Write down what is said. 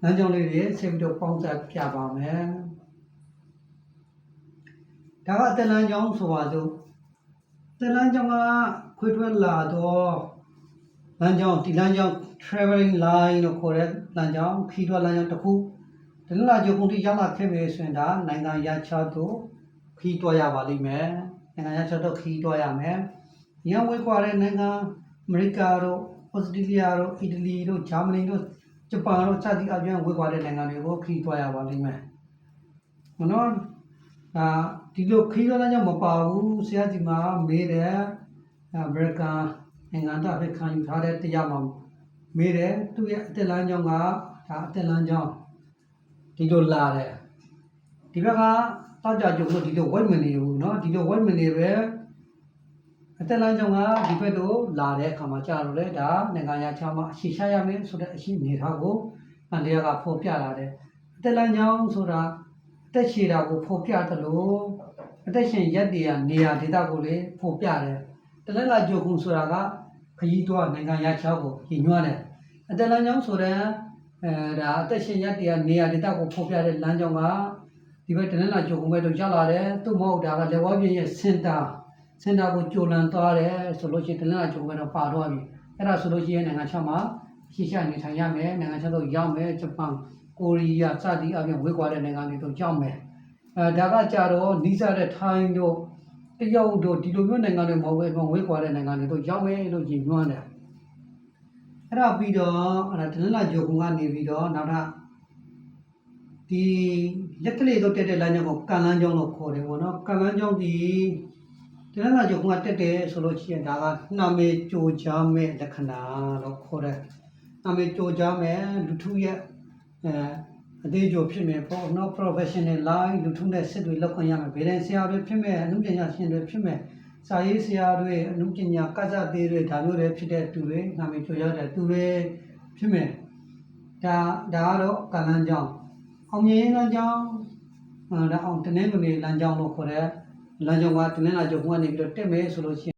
မ်းကြောင်းလေးတွေဆက်ပြီးတော့ပေါင်းစပ်ပြပါမယ်ဒါကအသက်လမ်းကြောင်းဆိုပါစို့သက်လမ်းကြောင်းကခွေထွက်လာတော့လမ်းကြောင်းဒီလမ်းကြောင်း traveling line လို့ခေါ်တဲ့လမ်းကြောင်းခီးထွက်လမ်းကြောင်းတစ်ခုဒီလိုလာကြုံကုန်တိရောက်လာခဲ့ပြီဆိုရင်ဒါနိုင်ငံရချတို့ခီးတွားရပါလိမ့်မယ်နိုင်ငံရချတို့ခီးတွားရမယ်ရန်ဝေးကွာတဲ့နိုင်ငံအမေရိကတို့ဩစတြေးလျတို့အီတလီတို့ဂျာမနီတို့ဂျပန်တို့စသည့်အပြင်ဝေးကွာတဲ့နိုင်ငံတွေကိုခီးတွားရပါလိမ့်မယ်မနော်ဒီလိုခီးတွားလမ်းကြောင်းမပါဘူးဆရာကြီးမှာမေးတယ်အမေရိကန်နိုင်ငံသားပဲခံယူထားတဲ့တရားမှာမေးတယ်သူ့ရဲ့အသက်လမ်းကြောင်းကဒါအသက်လမ်းကြောင်းဒီလိုလာတယ်ဒီဘက်ကတောက်ကြကြုံလို့ဒီလို white မနေဘူးเนาะဒီလို white မနေပဲအသက်လမ်းကြောင်းကဒီဘက်တို့လာတဲ့အခါမှာကြာလို့လေဒါနိုင်ငံရချမှာအရှိရှားရမယ်ဆိုတဲ့အရှိနေထားကိုအန်တရားကဖော်ပြလာတယ်အသက်လမ်းကြောင်းဆိုတာအသက်ရှည်တာကိုဖော်ပြတယ်လို့အသက်ရှင်ရက်တည်ရနေရာဒေသကိုလေဖော်ပြတယ်တလက်လာကြုံခုဆိုတာကခရီးသွားနိုင်ငံရချကိုညှိညွှန်းတယ်အသက်လမ်းကြောင်းဆိုတဲ့ဒါအသက်ရှင်ရက်တည်ရနေရာဒေသကိုဖော်ပြတဲ့လမ်းကြောင်းကဒီဘက်တလက်လာကြုံခုပဲတော့ရောက်လာတယ်သူ့မဟုတ်ဒါကလက်ဝါးပြင်းရဲ့စင်တာကိုကြိုလန်သွားတယ်ဆိုလို့ရှိရင်တလက်လာကြုံပဲတော့ပါတော့ပြီအဲ့ဒါဆိုလို့ရှိရင်နိုင်ငံခြားမှာရှေ့ရှနေထိုင်ရမယ်နိုင်ငံခြားတော့ရောက်မယ်ဂျပန်ကိုရီးယားစသည်အပြင်ဝေးကွာတဲ့နိုင်ငံတွေတော့ရောက်မယ်ဒါကကြတော့နီးစပ်တဲ့ထိုင်းတို့တရုတ်တို့ဒီလိုမျိုးနိုင်ငံတွေမဟုတ်ပဲဝေးကွာတဲ့နိုင်ငံတွေတော့ရောက်မယ်လို့ညွှန်းတယ်အဲ့ဒါပြီးတော့အဲ့ဒါတလက်လာကြုံကနေပြီးတော့နောက်ထပ်ဒီလက်ကလေးတော့တက်တဲ့လမ်းကြောင်းကိုကန်လမ်းကြောင်းလို့ခေါ်တယ်ပေါ့နော်ကန်လမ်းကြောင်းဒီတလက်လာကြုံကတက်တယ်ဆိုလို့ရှိရင်ဒါကနာမည်ကြိုကြားမဲ့လက္ခဏာလို့ခေါ်တယ်နာမည်ကြိုကြားမဲ့လူထုရဲ့အသေးကြိုဖြစ်မယ်ပေါ့နော် professional line လူထုနဲ့စစ်တွေလောက်ခွင့်ရမယ်ဗေဒင်ဆရာတွေဖြစ်မယ်အမှုပညာရှင်တွေဖြစ်မယ်စာရေးဆရာတွေအမှုပညာကစားသေးတွေဒါမျိုးတွေဖြစ်တဲ့သူတွေနာမည်ကြိုရောက်တဲ့သူတွေဖြစ်မယ်ဒါကတော့ကလန်းကြောင်းအောင်မြင်လမ်းကြောင်းဒါအောင်တနင်္ဂနွေလမ်းကြောင်းလို့ခေါ်တဲ့လမ်းကြောင်းကတနင်္လာကျုံကနေပြီးတော့တက်မယ်ဆိုလို့ရှိရင်